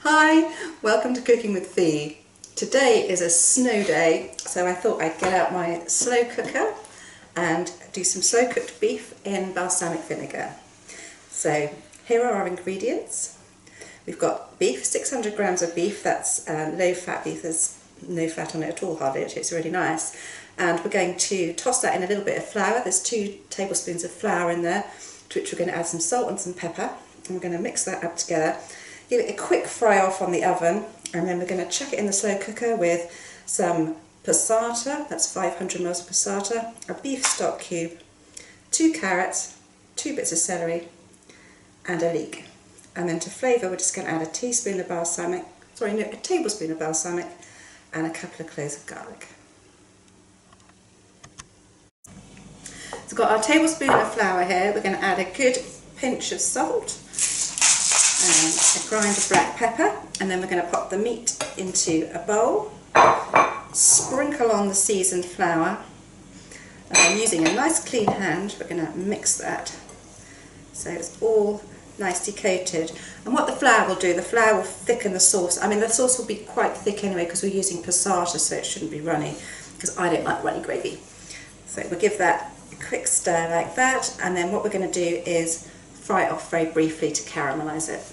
Hi, welcome to Cooking with Fee. Today is a snow day, so I thought I'd get out my slow cooker and do some slow cooked beef in balsamic vinegar. So here are our ingredients. We've got beef, 600 grams of beef, that's low fat beef, there's no fat on it at all hardly, it's really nice. And we're going to toss that in a little bit of flour. There's 2 tablespoons of flour in there, to which we're going to add some salt and some pepper. And we're going to mix that up together. Give it a quick fry off on the oven, and then we're going to chuck it in the slow cooker with some passata, that's 500 ml of passata, a beef stock cube, 2 carrots, 2 bits of celery, and a leek. And then to flavour, we're just going to add a tablespoon of balsamic, and a couple of cloves of garlic. So we've got our tablespoon of flour here. We're going to add a good pinch of salt and a grind of black pepper, and then we're going to pop the meat into a bowl, sprinkle on the seasoned flour, and I'm using a nice clean hand. We're going to mix that so it's all nicely coated. And what the flour will do, the flour will thicken the sauce. I mean, the sauce will be quite thick anyway because we're using passata, so it shouldn't be runny, because I don't like runny gravy. So we'll give that a quick stir like that, and then what we're going to do is fry it off very briefly to caramelise it.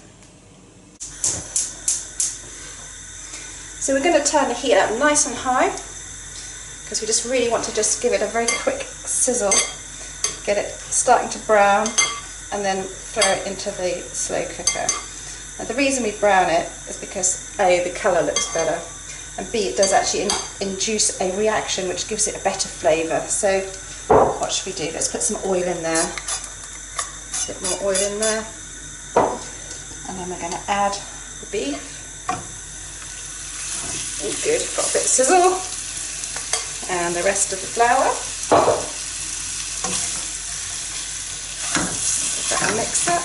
So we're going to turn the heat up nice and high, because we just really want to just give it a very quick sizzle, get it starting to brown, and then throw it into the slow cooker. And the reason we brown it is because A, the colour looks better, and B, it does actually induce a reaction which gives it a better flavour. So what should we do? Let's put some oil in there. A bit more oil in there. And then we're going to add the beef. Oh good, got a bit of sizzle. And the rest of the flour. Give that a mix up.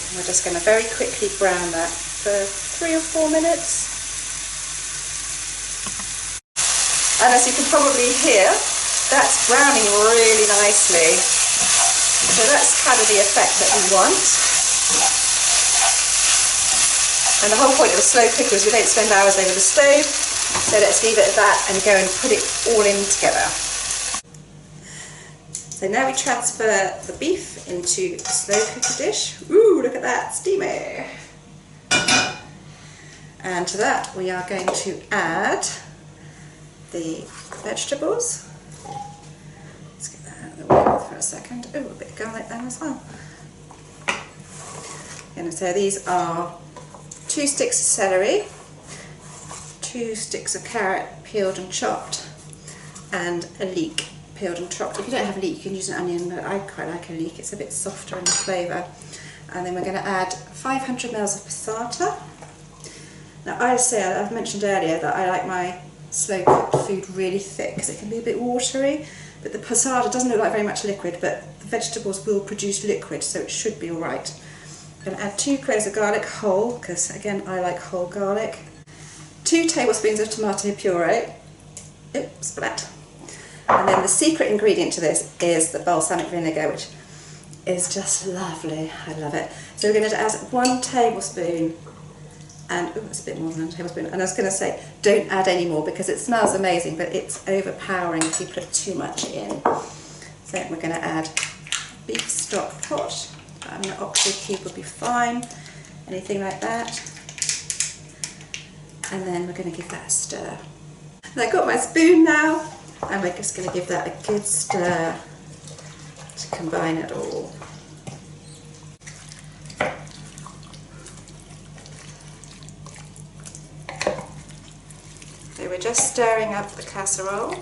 And we're just going to very quickly brown that for 3 or 4 minutes. And as you can probably hear, that's browning really nicely. So that's kind of the effect that we want. And the whole point of a slow cooker is we don't spend hours over the stove. So let's leave it at that and go and put it all in together. So now we transfer the beef into a slow cooker dish. Ooh, look at that, steamy. And to that we are going to add the vegetables. Let's get that out of the way for a second. Oh, a bit of garlic there as well. And so these are 2 sticks of celery, 2 sticks of carrot peeled and chopped, and a leek peeled and chopped. If you don't have a leek, you can use an onion, but I quite like a leek. It's a bit softer in the flavour. And then we're going to add 500 ml of passata. Now I've mentioned earlier that I like my slow cooked food really thick because it can be a bit watery, but the passata doesn't look like very much liquid, but the vegetables will produce liquid, so it should be alright. I'm going to add 2 cloves of garlic whole, because again I like whole garlic, 2 tablespoons of tomato puree, oops, splat. And then the secret ingredient to this is the balsamic vinegar, which is just lovely. I love it. So we're going to add 1 tablespoon. And oh, it's a bit more than a tablespoon. And I was going to say, don't add any more because it smells amazing, but it's overpowering if you put too much in. So we're going to add beef stock pot. I mean, an oxo cube would be fine, anything like that. And then we're going to give that a stir. And I've got my spoon now, and we're just going to give that a good stir to combine it all. So we're just stirring up the casserole.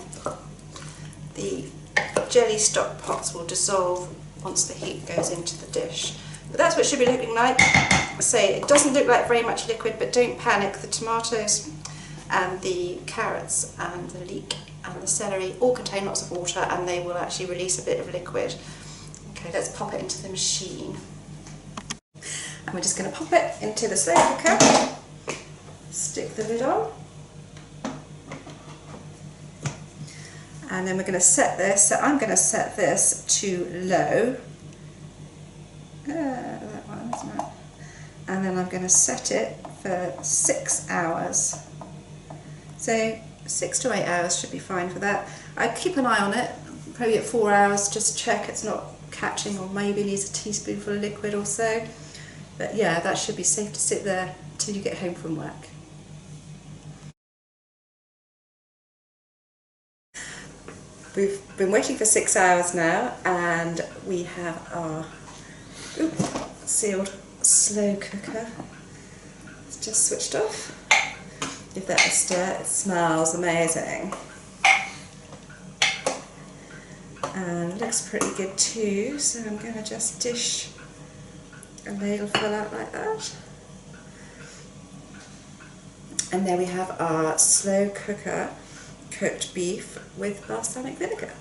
The jelly stock pots will dissolve once the heat goes into the dish. But that's what it should be looking like. Say it doesn't look like very much liquid, but don't panic. The tomatoes and the carrots and the leek and the celery all contain lots of water, and they will actually release a bit of liquid. Okay, let's pop it into the machine. And we're just going to pop it into the slow cooker, stick the lid on, And then we're going to set this, so I'm going to set this to low. That one, isn't it? And then I'm going to set it for 6 hours. So 6 to 8 hours should be fine for that. I keep an eye on it, probably at 4 hours, just to check it's not catching, or maybe needs a teaspoonful of liquid or so. But yeah, that should be safe to sit there till you get home from work. We've been waiting for 6 hours now, and we have our sealed slow cooker. It's just switched off. Give that a stir, it smells amazing. And looks pretty good too, so I'm going to just dish a ladleful out like that. And there we have our slow cooker cooked beef with balsamic vinegar.